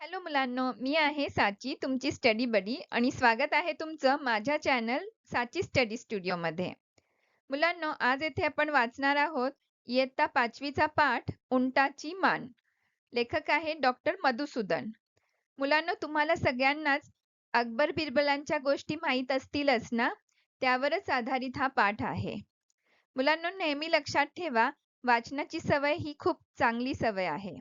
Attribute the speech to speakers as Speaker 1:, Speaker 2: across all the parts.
Speaker 1: Hello मुलांनो, मी आहे साची तुमची स्टडी बडी आणि स्वागत आहे तुमचं माझ्या चॅनल साची स्टडी स्टुडिओमध्ये. मुलांनो, आज येथे आपण वाचणार आहोत इयत्ता 5वीचा पाठ उंटाची मान. लेखक आहे डॉक्टर मधुसूदन. मुलांनो, तुम्हाला सगळ्यांनाच अकबर बिरबलांच्या गोष्टी माहीत असतीलच ना? त्यावरच आधारित हा पाठ आहे. मुलांनो, नेहमी लक्षात ठेवा, वाचनाची सवय ही खूप चांगली सवय आहे.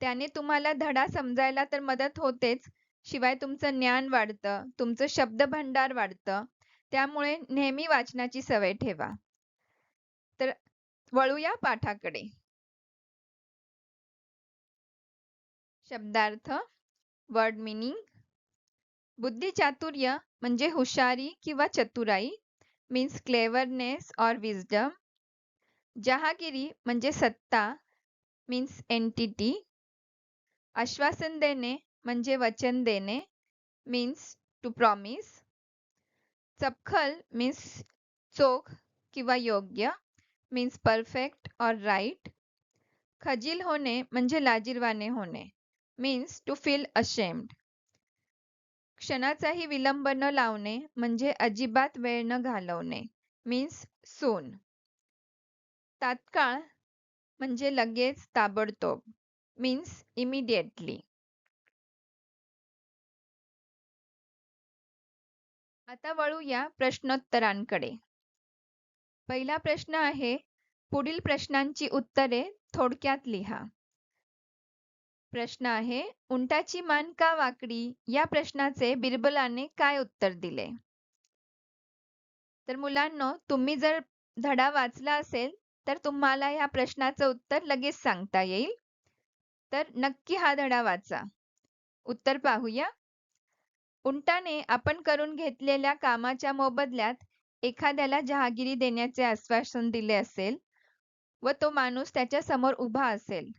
Speaker 1: त्याने तुम्हाला धडा समजायला तर मदत होतेच, शिवाय तुमचं ज्ञान वाढतं, तुमचं शब्दभांडार वाढतं. त्यामुळे नेहमी वाचनाची सवय ठेवा. तर वळूया पाठाकडे. शब्दार्थ, वर्ड मीनिंग. बुद्धिचातुर्य म्हणजे हुशारी किंवा चतुराई, मीन्स क्लेवरनेस ऑर विजडम. जहागिरी म्हणजे सत्ता, मीन्स एंटिटी. आश्वासन देणे म्हणजे वचन देणे, मीन्स टू प्रॉमिस. चपखल मीन्स चोख किंवा योग्य, मीन्स परफेक्ट और राईट. खजील होणे म्हणजे लाजिरवाणे होणे, मीन्स टू फील अशेम्ड. क्षणाचाही विलंब न लावणे म्हणजे अजिबात वेळ न घालवणे, मीन्स सून. तात्काळ म्हणजे लगेच, ताबडतोब, मीन्स इमिडिएटली. आता वळूया प्रश्नोत्तरांकडे. पहिला प्रश्न आहे, पुढील प्रश्नांची उत्तरे थोडक्यात लिहा. प्रश्न आहे, उंटाची मान का वाकडी या प्रश्नाचे बिरबलाने काय उत्तर दिले? तर मुलांनो, तुम्ही जर धडा वाचला असेल तर तुम्हाला या प्रश्नाचं उत्तर लगेच सांगता येईल. तर नक्की हा धडा वाचा. उत्तर पाहूया. उंटाने आपण करून घेतलेल्या कामाच्या मोबदल्यात एखाद्याला जहागिरी देण्याचे आश्वासन दिले असेल व तो माणूस त्याच्या समोर उभा असेल,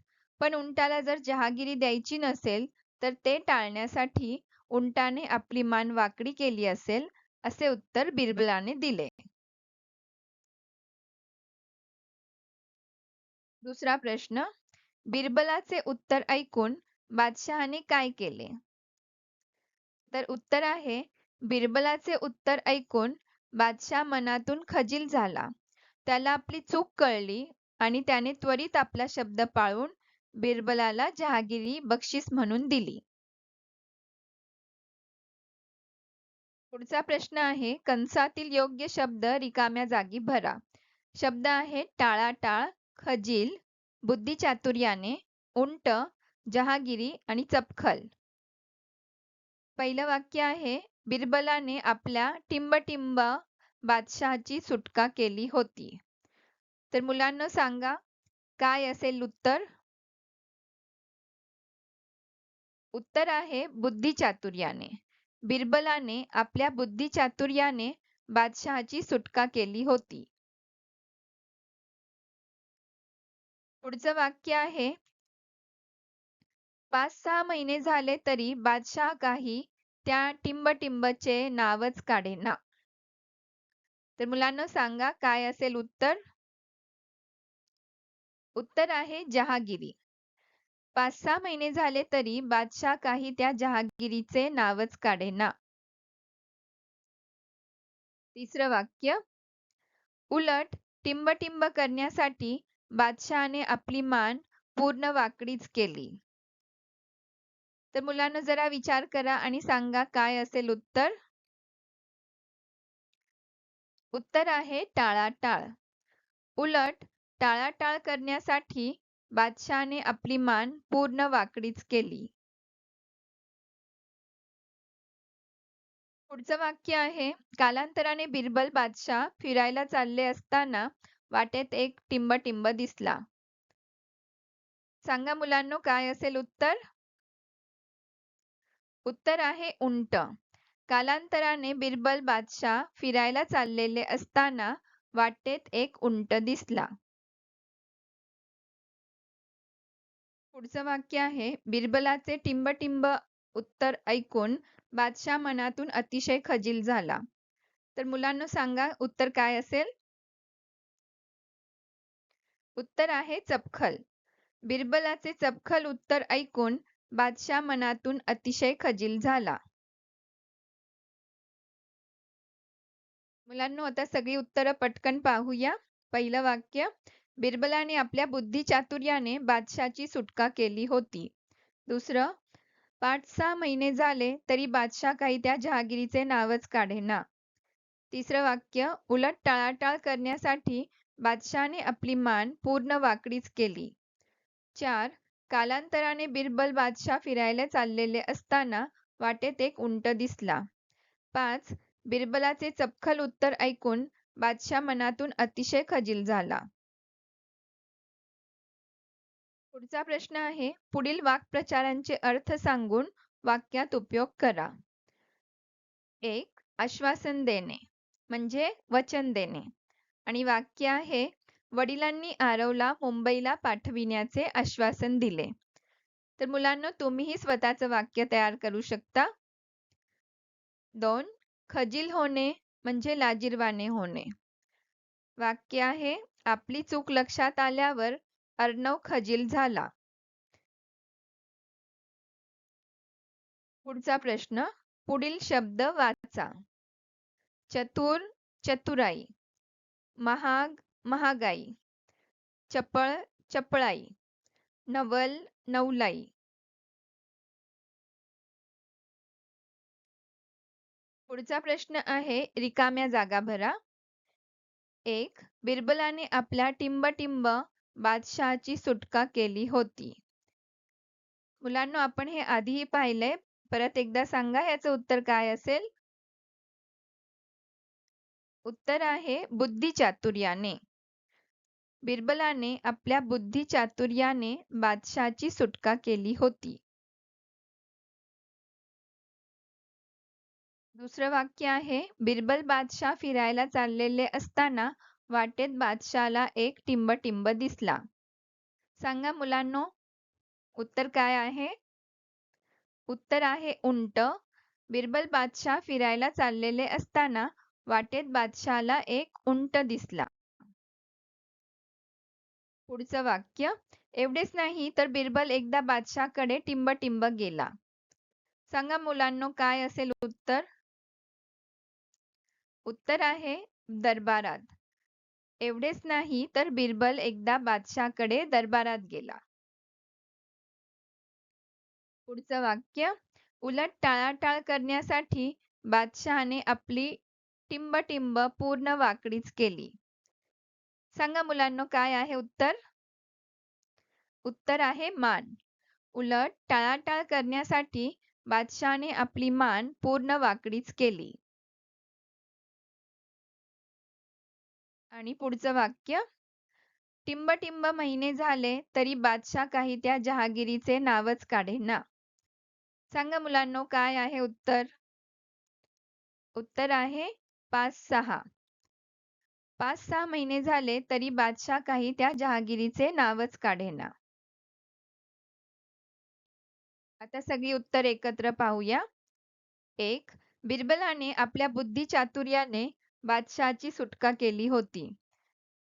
Speaker 1: पण उंटाला जर जहागिरी द्यायची नसेल तर ते टाळण्यासाठी उंटाने आपली मान वाकडी केली असेल, असे उत्तर बिरबलाने दिले. दुसरा प्रश्न, बिरबलाचे उत्तर ऐकून बादशहाने काय केले? तर उत्तर आहे, बिरबलाचे उत्तर ऐकून बादशाह मनातून खजील झाला. त्याला आपली चूक कळली आणि त्याने त्वरित आपला शब्द पाळून बिरबलाला जहागिरी बक्षीस म्हणून दिली. पुढचा प्रश्न आहे, कंसातील योग्य शब्द रिकाम्या जागी भरा. शब्द आहे टाळाटाळ, खजील, बुद्धिचातुर्याने, उंट, जहागिरी आणि चपखल. पहिलं वाक्य आहे, बिरबलाने आपल्या टिंबटिंब बादशहाची सुटका केली होती. तर मुलांना सांगा, काय असेल उत्तर? उत्तर आहे बुद्धिचातुर्याने. बिरबलाने आपल्या बुद्धिचातुर्याने बादशहाची सुटका केली होती. पुढचं वाक्य आहे, 5-6 महिने झाले तरी बादशाह काही त्या टिंबटिंबचे नावच काढेना. तर मुलांना सांगा, काय असेल उत्तर? उत्तर आहे जहागिरी. 5-6 महिने झाले तरी बादशाह काही त्या जहागिरीचे नावच काढेना. तिसरं वाक्य, उलट टिंबटिंब करण्यासाठी बादशहाने आपली मान पूर्ण वाकडीच केली. तर मुलांना जरा विचार करा आणि सांगा, काय असेल उत्तर? उत्तर आहे टाळाटाळ. उलट टाळाटाळ करण्यासाठी बादशहाने आपली मान पूर्ण वाकडीच केली. पुढचं वाक्य आहे, कालांतराने बिरबल बादशाह फिरायला चालले असताना वाटेत एक टिंबटिंब दिसला. सांगा मुलांनो, काय असेल उत्तर? उत्तर आहे उंट. कालांतराने बिरबल बादशाह फिरायला चाललेले असताना वाटेत एक उंट दिसला. पुढचं वाक्य आहे, बिरबलाचे टिंबटिंब उत्तर ऐकून बादशाह मनातून अतिशय खजील झाला. तर मुलांना सांगा, उत्तर काय असेल? उत्तर आहे चपखल. बिरबलाचे चपखल उत्तर ऐकून बादशाह मनातून अतिशय खजील झाला. मुलांनो, आता सगळी उत्तरं पटकन पाहूया. पहिलं वाक्य, बिरबलाने आपल्या बुद्धिचातुर्याने बादशाची सुटका केली होती. दुसरं, 5-6 महिने झाले तरी बादशाह काही त्या जहागिरीचे नावच काढेना. तिसरं वाक्य, उलट टाळाटाळ करण्यासाठी बादशहाने आपली मान पूर्ण वाकडीच केली. 4. कालांतराने बिरबल बादशाह फिरायला चाललेले असताना वाटेत एक उंट दिसला. 5. बिरबलाचे चपखल उत्तर ऐकून बादशाह मनातून अतिशय खजील झाला. पुढचा प्रश्न आहे, पुढील वाक्प्रचारांचे अर्थ सांगून वाक्यात उपयोग करा. 1. आश्वासन देणे म्हणजे वचन देणे. आणि वाक्य आहे, वडिलांनी आरवला मुंबईला पाठविण्याचे आश्वासन दिले. तर मुलांनो, तुम्हीही स्वतःचं वाक्य तयार करू शकता. 2. खजील होणे म्हणजे लाजिरवाणे होणे. वाक्य आहे, आपली चूक लक्षात आल्यावर अर्णव खजील झाला. पुढचा प्रश्न, पुढील शब्द वाचा. चतुर, चतुराई. महाग, महागाई. चपळ, चपळाई. नवल, नवलाई. पुढचा प्रश्न आहे, रिकाम्या जागा भरा. 1. बिरबलाने आपल्या टिंबटिंब बादशहाची सुटका केली होती. मुलांनो, आपण हे आधीही पाहिलंय, परत एकदा सांगा याचं उत्तर काय असेल. उत्तर आहे बुद्धिचातुर्याने. बिरबलाने आपल्या बुद्धिचातुर्याने बादशहाची सुटका केली होती. दुसरं वाक्य आहे, बिरबल बादशाह फिरायला चाललेले असताना वाटेत बादशहाला एक टिंबटिंब दिसला. सांगा मुलांनो, उत्तर काय आहे. उत्तर आहे उंट. बिरबल बादशाह फिरायला चाललेले असताना वाटेत बादशहाला एक उंट दिसला. पुढचं वाक्य, एवढेच नाही तर बिरबल एकदा बादशाहकडे टिंबटिंब गेला. सांगा मुलांनो, काय असेल उत्तर. उत्तर आहे दरबारात. एवढेच नाही तर बिरबल एकदा बादशाहकडे दरबारात गेला. पुढचं वाक्य, उलट टाळाटाळ करण्यासाठी बादशहाने आपली टिंबटिंब पूर्ण वाकडीच केली. सांगा मुलांनो, काय आहे उत्तर. उत्तर आहे मान. उलट टाळाटाळ करण्यासाठी बादशहाने आपली मान पूर्ण वाकडीच केली. आणि पुढचं वाक्य, टिंबटिंब महिने झाले तरी बादशाह काही त्या जहागिरीचे नावच काढेना. सांगा मुलांनो, काय आहे उत्तर. उत्तर आहे 5-6. 5-6 महिने झाले तरी बादशाह काही त्या जहागिरीचे नावच काढेना. आता सगळी उत्तर एकत्र पाहूया. 1. बिरबलाने आपल्या बुद्धिचातुर्याने बादशहाची सुटका केली होती.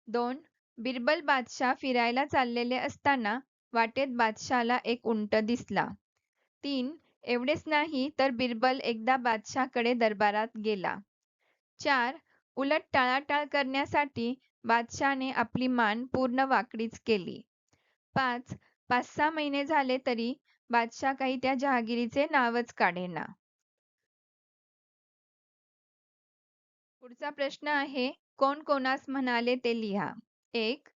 Speaker 1: 2. बिरबल बादशाह फिरायला चाललेले असताना वाटेत बादशहाला एक उंट दिसला. 3. एवढेच नाही तर बिरबल एकदा बादशाहकडे दरबारात गेला. 4. उलट टाळाटाळ करण्यासाठी बादशहाने आपली मान पूर्ण वाकडीच केली. 5. 5-6 महिने झाले तरी बादशाह काही त्या जहागिरीचे नावच काढेना. पुढचा प्रश्न आहे, कोण कोणास म्हणाले ते लिहा. 1.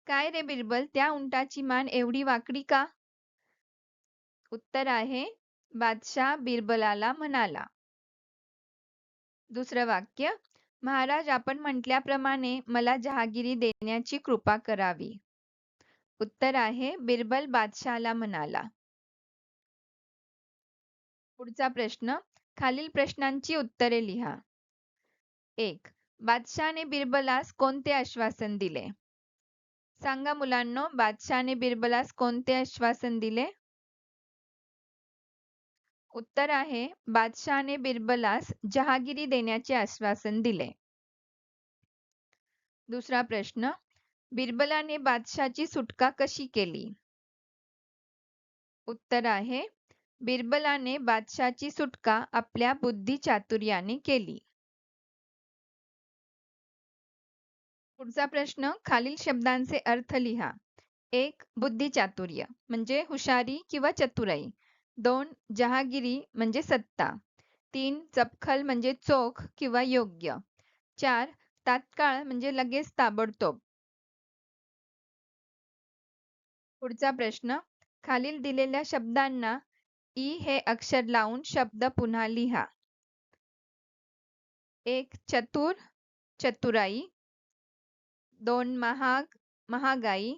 Speaker 1: काय रे बिरबल, त्या उंटाची मान एवढी वाकडी का. उत्तर आहे, बादशाह बिरबलाला म्हणाला. दुसरं वाक्य, महाराज, आपण म्हटल्याप्रमाणे मला जहागिरी देण्याची कृपा करावी. उत्तर आहे, बिरबल बादशाहला म्हणाला. पुढचा प्रश्न, खालील प्रश्नांची उत्तरे लिहा. 1. बादशहाने बिरबलास कोणते आश्वासन दिले. सांगा मुलांनो, बादशहाने बिरबलास कोणते आश्वासन दिले. उत्तर आहे, बादशहाने बिरबलास जहागिरी देण्याचे आश्वासन दिले. दुसरा प्रश्न, बिरबलाने बादशाची सुटका कशी केली. उत्तर आहे, बिरबलाने बादशाची सुटका आपल्या बुद्धिचातुर्याने केली. पुढचा प्रश्न खालील शब्दांचे अर्थ लिहा. 1. बुद्धिचातुर्य म्हणजे हुशारी किंवा चतुराई. 2. जहागिरी म्हणजे सत्ता. 3. चपखल म्हणजे चोख किंवा योग्य. 4. तात्काळ म्हणजे लगेच ताबडतोब. पुढचा प्रश्न खालील दिलेल्या शब्दांना ई हे अक्षर लावून शब्द पुन्हा लिहा. 1. चतुर चतुराई. 2. महाग महागाई.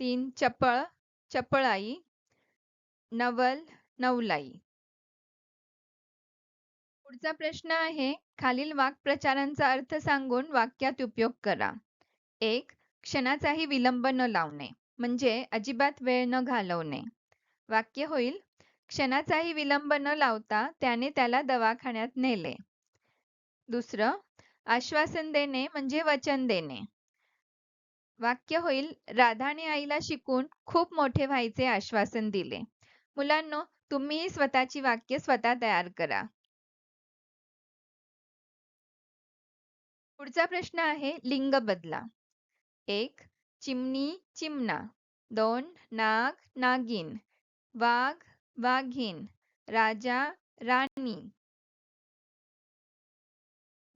Speaker 1: 3. चपळ चपळाई. नवल नवलाई. पुढचा प्रश्न आहे खालील वाक्प्रचारांचा अर्थ सांगून वाक्यात उपयोग करा. 1. क्षणाचाही विलंब न लावणे म्हणजे अजिबात वेळ न घालवणे. वाक्य होईल क्षणाचाही विलंब न लावता त्याने त्याला दवाखान्यात नेले. दुसरं आश्वासन देणे म्हणजे वचन देणे. वाक्य होईल राधाने आईला शिकून खूप मोठे व्हायचे आश्वासन दिले. मुलांनो, तुम्हीही स्वतःची वाक्य स्वतः तयार करा. पुढचा प्रश्न आहे लिंग बदला. 1. चिमणी चिमणा. 2. नाग नागिन. वाघ वाघीण. राजा राणी.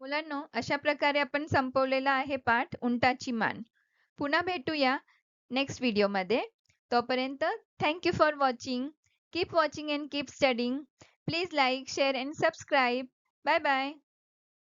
Speaker 1: मुलांनो, अशा प्रकारे आपण संपवलेला आहे पाठ उंटाची मान. पुन्हा भेटूया नेक्स्ट व्हिडिओमध्ये. तोपर्यंत thank you for watching. Keep watching and keep studying. Please like share and subscribe. Bye bye.